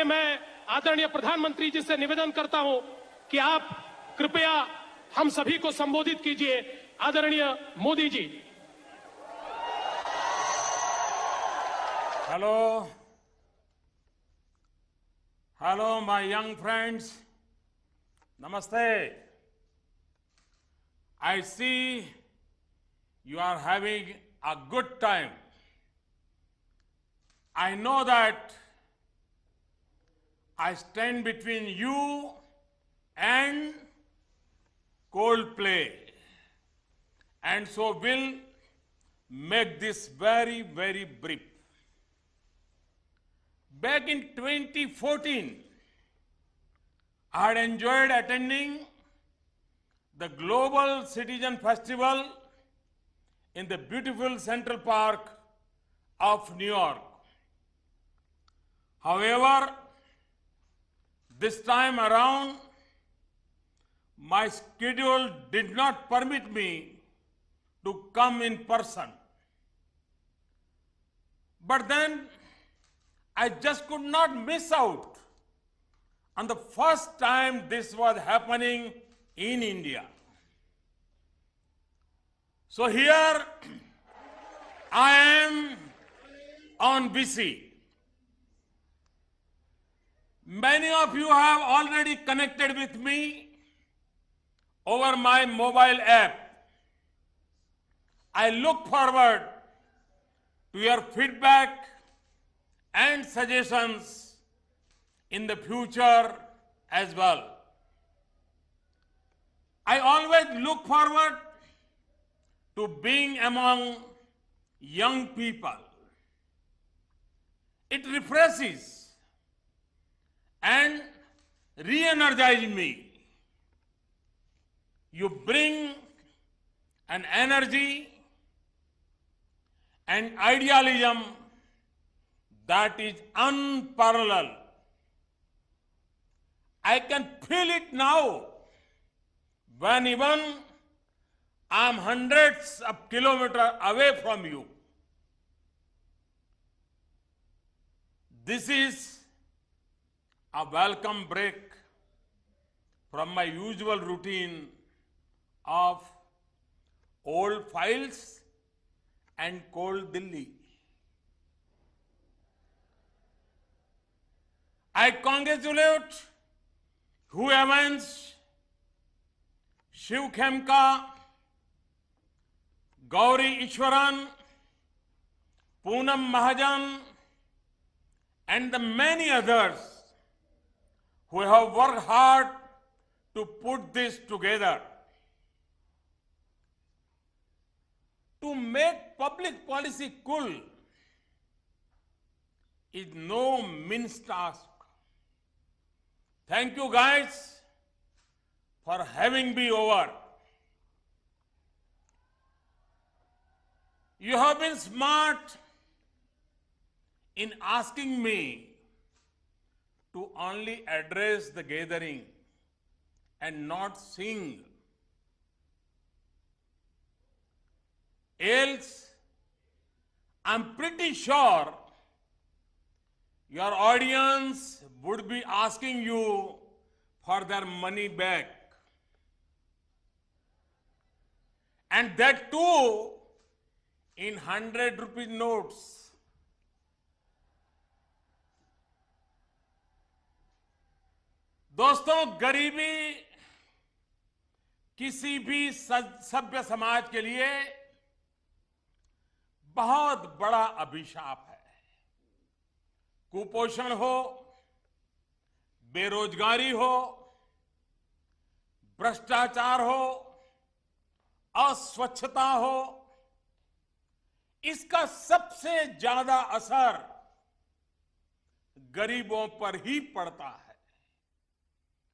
मैं आदरणीय प्रधानमंत्री जी से निवेदन करता हूं कि आप कृपया हम सभी को संबोधित कीजिए। आदरणीय Modi ji. Hello, my young friends. Namaste. I see you are having a good time. I know that I stand between you and Coldplay, and so will make this very, very brief. Back in 2014, I had enjoyed attending the Global Citizen Festival in the beautiful Central Park of New York. However, this time around, my schedule did not permit me to come in person. But then, I just could not miss out on the first time this was happening in India. So here I am on BC. Many of you have already connected with me over my mobile app. I look forward to your feedback and suggestions in the future as well. I always look forward to being among young people. It refreshes and re-energizes me. You bring an energy and idealism that is unparalleled. I can feel it now when even I am hundreds of kilometers away from you. This is a welcome break from my usual routine of old files and cold Delhi. I congratulate whoever Shiv Khemka, Gauri Ishwaran, Poonam Mahajan, and the many others who have worked hard to put this together. To make public policy cool is no mean task. Thank you guys for having me over. You have been smart in asking me to only address the gathering and not sing. Else, I'm pretty sure your audience would be asking you for their money back. And that too in 100 rupee notes. दोस्तों, गरीबी किसी भी सभ्य समाज के लिए बहुत बड़ा अभिशाप है। कुपोषण हो, बेरोजगारी हो, भ्रष्टाचार हो, अस्वच्छता हो, इसका सबसे ज्यादा असर गरीबों पर ही पड़ता है।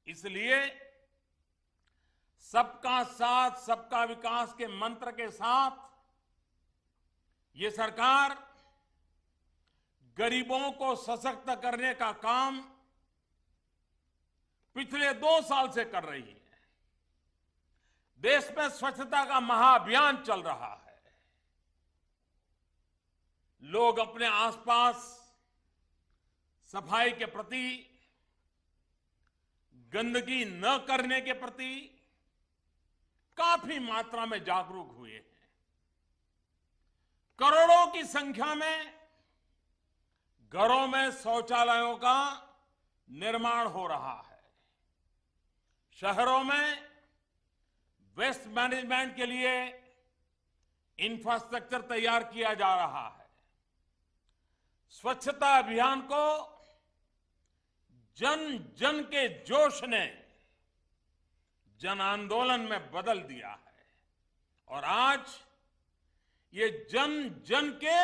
इसलिए सबका साथ सबका विकास के मंत्र के साथ ये सरकार गरीबों को सशक्त करने का काम पिछले 2 साल से कर रही है। देश में स्वच्छता का महाअभियान चल रहा है। लोग अपने आसपास सफाई के प्रति, गंदगी न करने के प्रति काफी मात्रा में जागरूक हुए हैं। करोड़ों की संख्या में घरों में शौचालयों का निर्माण हो रहा है। शहरों में वेस्ट मैनेजमेंट के लिए इंफ्रास्ट्रक्चर तैयार किया जा रहा है। स्वच्छता अभियान को जन जन के जोश ने जन आंदोलन में बदल दिया है और आज ये जन जन के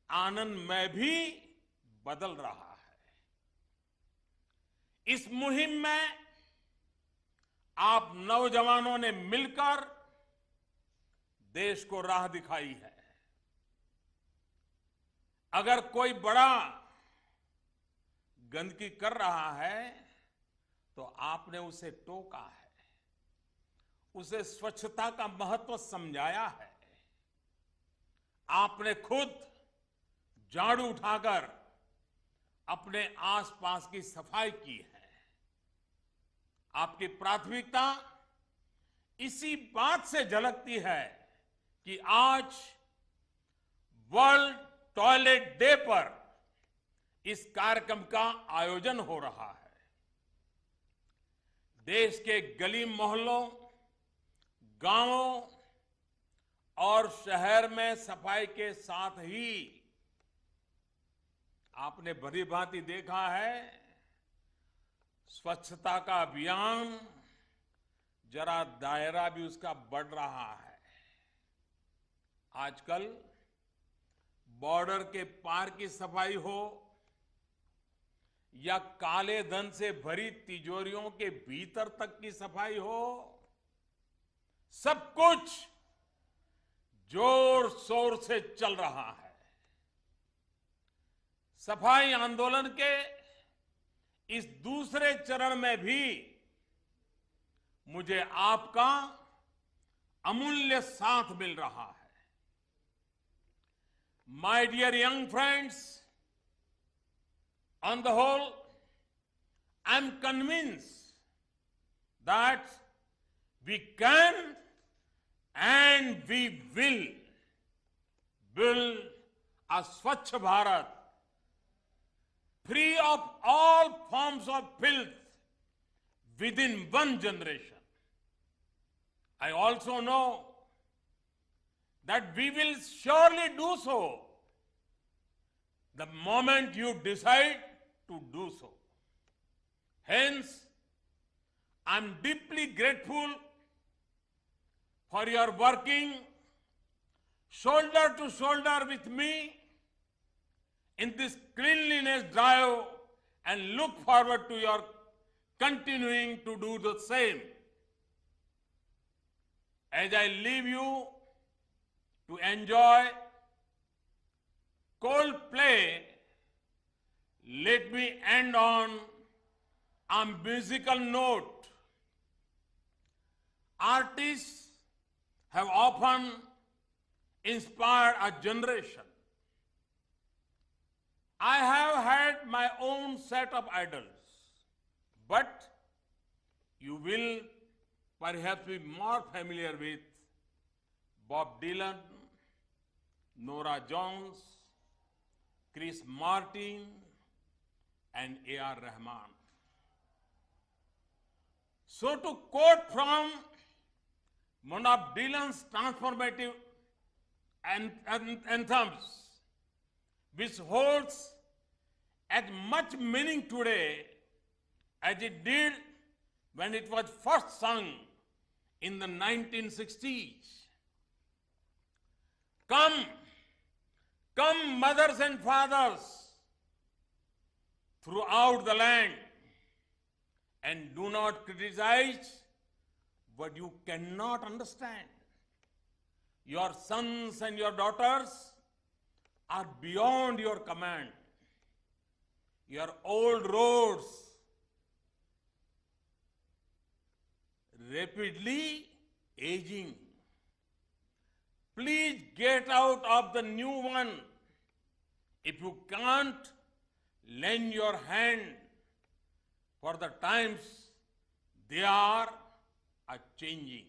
आनंद में भी बदल रहा है। इस मुहिम में आप नौजवानों ने मिलकर देश को राह दिखाई है। अगर कोई बड़ा गंदगी कर रहा है तो आपने उसे टोका है, उसे स्वच्छता का महत्व समझाया है। आपने खुद झाड़ू उठाकर अपने आसपास की सफाई की है। आपकी प्राथमिकता इसी बात से झलकती है कि आज वर्ल्ड टॉयलेट डे पर इस कार्यक्रम का आयोजन हो रहा है। देश के गली मोहल्लों, गांवों और शहर में सफाई के साथ ही आपने भली भांति देखा है स्वच्छता का अभियान जरा दायरा भी उसका बढ़ रहा है। आजकल बॉर्डर के पार की सफाई हो या काले धन से भरी तिजोरियों के भीतर तक की सफाई हो, सब कुछ जोर शोर से चल रहा है। सफाई आंदोलन के इस दूसरे चरण में भी मुझे आपका अमूल्य साथ मिल रहा है। My dear young friends, on the whole, I am convinced that we can and we will build a Swachh Bharat free of all forms of filth within one generation. I also know that we will surely do so the moment you decide to do so. Hence, I am deeply grateful for your working shoulder to shoulder with me in this cleanliness drive and look forward to your continuing to do the same. As I leave you to enjoy Coldplay, let me end on a musical note. Artists have often inspired a generation. I have had my own set of idols, but you will perhaps be more familiar with Bob Dylan, Nora Jones, Chris Martin, and A.R. Rahman. So to quote from one of Dylan's transformative anthems, which holds as much meaning today as it did when it was first sung in the 1960s. Come, come mothers and fathers throughout the land, and do not criticize what you cannot understand. Your sons and your daughters are beyond your command. Your old roads rapidly aging. Please get out of the new one. If you can't, lend your hand for the times they are changing.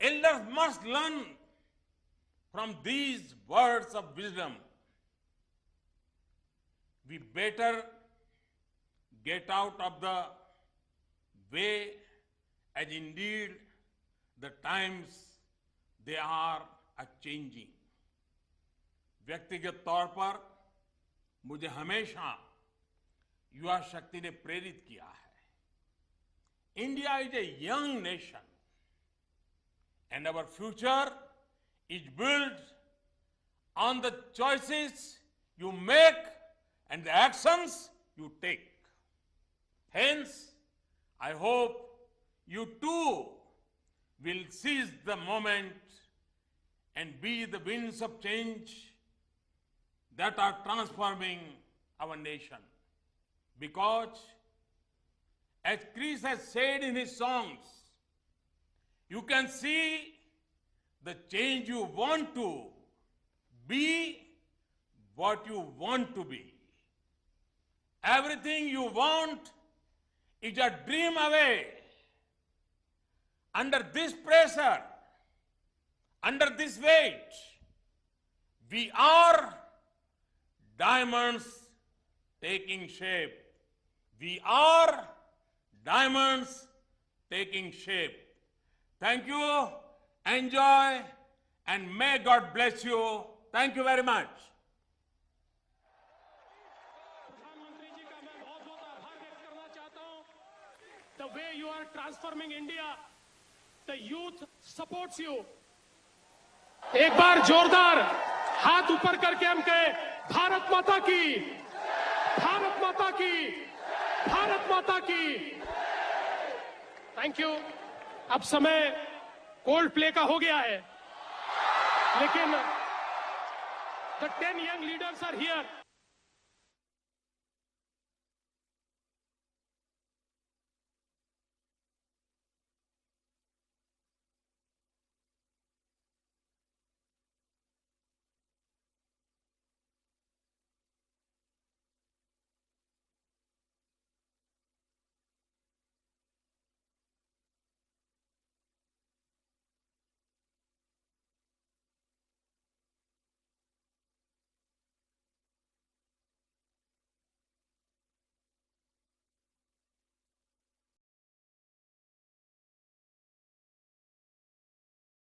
Elders must learn from these words of wisdom. We better get out of the way, as indeed the times they are changing. व्यक्तिगत तौर पर मुझे हमेशा युवा शक्ति ने प्रेरित किया है. India is a young nation and our future is built on the choices you make and the actions you take. Hence, I hope you too will seize the moment and be the winds of change that are transforming our nation. Because, as Chris has said in his songs, you can see the change you want to be, what you want to be. Everything you want is a dream away. Under this pressure, under this weight, we are diamonds taking shape. We are diamonds taking shape. Thank you, enjoy, and may God bless you. Thank you very much. प्रधानमंत्री जी का मैं बहुत बहुत आभार व्यक्त करना चाहता हूं. The way you are transforming India, the youth supports you. एक बार जोरदार हाथ ऊपर करके हम कहे, भारत माता की, भारत माता की, भारत माता की. Thank you. अब समय कोल्ड प्ले का हो गया है, लेकिन the 10 young leaders are here.